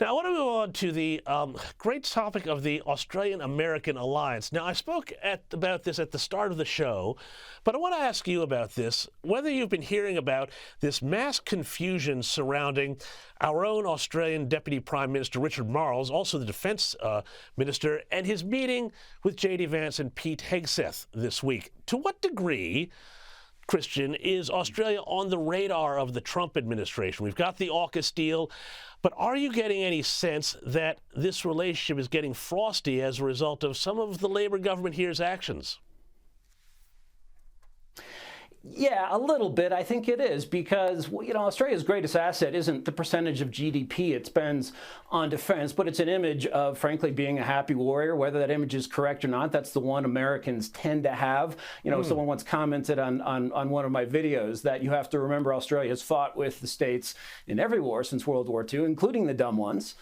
Now, I want to move on to the great topic of the Australian-American alliance. Now, I spoke about this at the start of the show, but I want to ask you about this, whether you've been hearing about this mass confusion surrounding our own Australian Deputy Prime Minister Richard Marles, also the Defence Minister, and his meeting with J.D. Vance and Pete Hegseth this week. To what degree, Christian, is Australia on the radar of the Trump administration? We've got the AUKUS deal, but are you getting any sense that this relationship is getting frosty as a result of some of the Labour government here's actions? Yeah, a little bit. I think it is because, Australia's greatest asset isn't the percentage of GDP it spends on defense, but it's an image of, frankly, being a happy warrior. Whether that image is correct or not, that's the one Americans tend to have. Someone once commented on one of my videos that you have to remember Australia has fought with the States in every war since World War II, including the dumb ones,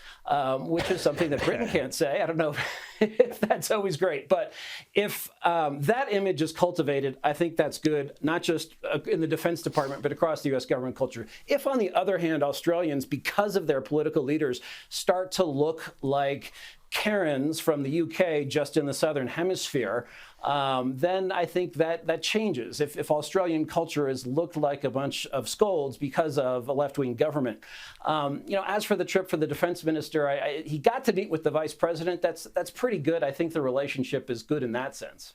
which is something that Britain can't say. I don't know if that's always great. But if that image is cultivated, I think that's good, not just in the Defense Department, but across the U.S. government culture. If, on the other hand, Australians, because of their political leaders, start to look like Karens from the UK just in the Southern Hemisphere, then I think that changes. If Australian culture has looked like a bunch of scolds because of a left-wing government. As for the trip for the defense minister, he got to meet with the vice president. That's pretty good. I think the relationship is good in that sense.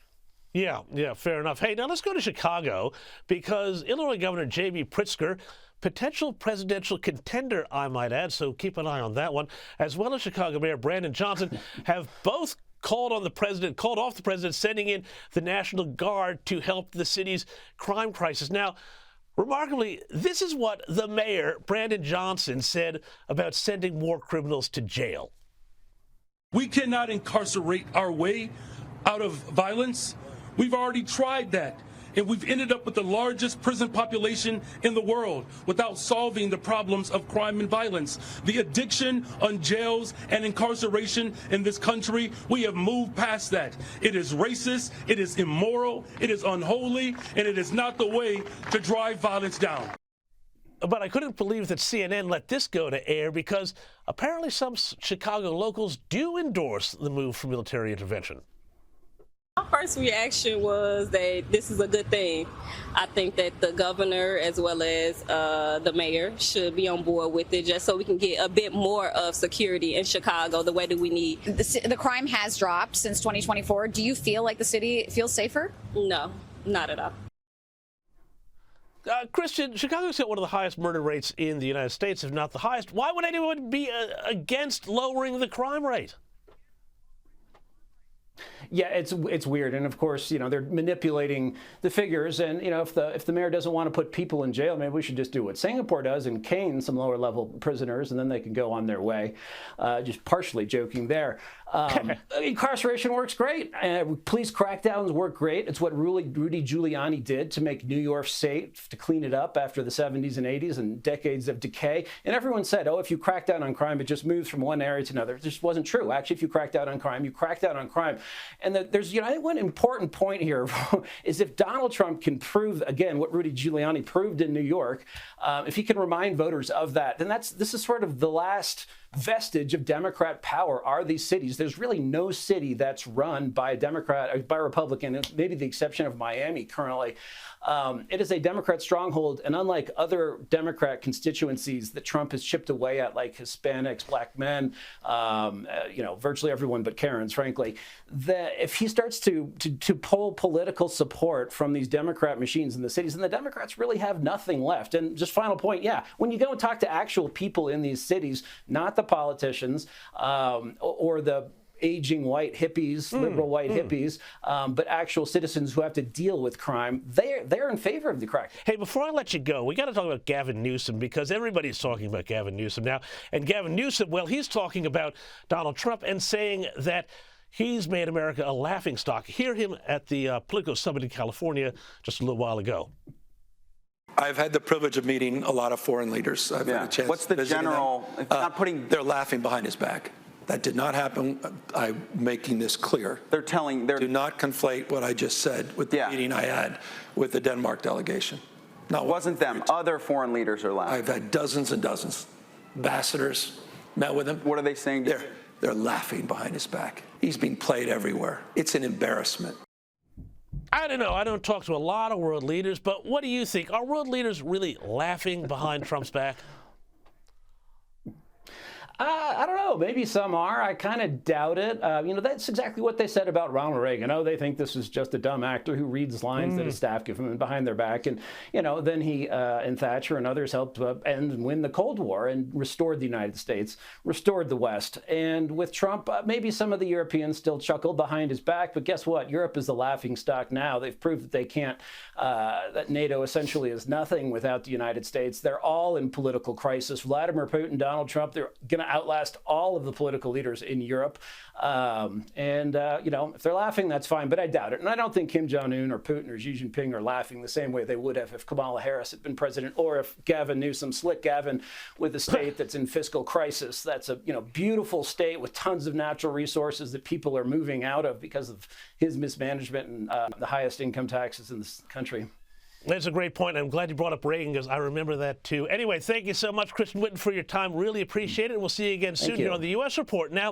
Yeah, fair enough. Hey, now let's go to Chicago because Illinois Governor J.B. Pritzker, potential presidential contender, I might add, so keep an eye on that one, as well as Chicago Mayor Brandon Johnson, have both called off the president, sending in the National Guard to help the city's crime crisis. Now, remarkably, this is what the mayor, Brandon Johnson, said about sending more criminals to jail. We cannot incarcerate our way out of violence. We've already tried that, and we've ended up with the largest prison population in the world without solving the problems of crime and violence. The addiction on jails and incarceration in this country, we have moved past that. It is racist, it is immoral, it is unholy, and it is not the way to drive violence down. But I couldn't believe that CNN let this go to air because apparently some Chicago locals do endorse the move for military intervention. My first reaction was that this is a good thing. I think that the governor as well as the mayor should be on board with it just so we can get a bit more of security in Chicago the way that we need. The crime has dropped since 2024. Do you feel like the city feels safer? No, not at all. Christian, Chicago's got one of the highest murder rates in the United States, if not the highest. Why would anyone be against lowering the crime rate? Yeah, it's weird, and of course, they're manipulating the figures. And if the mayor doesn't want to put people in jail, maybe we should just do what Singapore does and cane some lower level prisoners, and then they can go on their way. Just partially joking there. Incarceration works great. Police crackdowns work great. It's what Rudy Giuliani did to make New York safe, to clean it up after the 70s and 80s and decades of decay. And everyone said, oh, if you crack down on crime, it just moves from one area to another. It just wasn't true. Actually, if you crack down on crime, you crack down on crime. And there's, I think one important point here is if Donald Trump can prove, again, what Rudy Giuliani proved in New York, if he can remind voters of that, then this is sort of the last vestige of Democrat power are these cities. There's really no city that's run by a Democrat or by a Republican, maybe the exception of Miami currently. It is a Democrat stronghold, and unlike other Democrat constituencies that Trump has chipped away at, like Hispanics, black men, virtually everyone but Karens, frankly, that if he starts to pull political support from these Democrat machines in the cities, then the Democrats really have nothing left. And just final point, when you go and talk to actual people in these cities, not the politicians or the aging white hippies, liberal white hippies, but actual citizens who have to deal with crime, they're in favor of the crack. Hey, before I let you go, we got to talk about Gavin Newsom because everybody's talking about Gavin Newsom now. And Gavin Newsom, well, he's talking about Donald Trump and saying that he's made America a laughingstock. Hear him at the Politico Summit in California just a little while ago. I've had the privilege of meeting a lot of foreign leaders. I've had a chance. What's the general? If not putting, they're laughing behind his back. That did not happen. I'm making this clear. Do not conflate what I just said with the meeting I had with the Denmark delegation. It wasn't them. Other foreign leaders are laughing. I've had dozens and dozens, ambassadors, met with him. What are they saying? They're laughing behind his back. He's being played everywhere. It's an embarrassment. I don't know. I don't talk to a lot of world leaders, but what do you think? Are world leaders really laughing behind Trump's back? I don't know. Maybe some are. I kind of doubt it. That's exactly what they said about Ronald Reagan. Oh, they think this is just a dumb actor who reads lines that his staff give him behind their back. And, then he and Thatcher and others helped end and win the Cold War and restored the United States, restored the West. And with Trump, maybe some of the Europeans still chuckle behind his back. But guess what? Europe is the laughingstock now. They've proved that they can't, that NATO essentially is nothing without the United States. They're all in political crisis. Vladimir Putin, Donald Trump, they're going to outlast all of the political leaders in Europe. If they're laughing, that's fine, but I doubt it. And I don't think Kim Jong-un or Putin or Xi Jinping are laughing the same way they would have if Kamala Harris had been president, or if Gavin Newsom, slick Gavin, with a state that's in fiscal crisis. That's a beautiful state with tons of natural resources that people are moving out of because of his mismanagement and the highest income taxes in this country. That's a great point. I'm glad you brought up Reagan because I remember that too. Anyway, thank you so much, Christian Whiton, for your time. Really appreciate it. We'll see you again soon here on the U.S. Report. Now,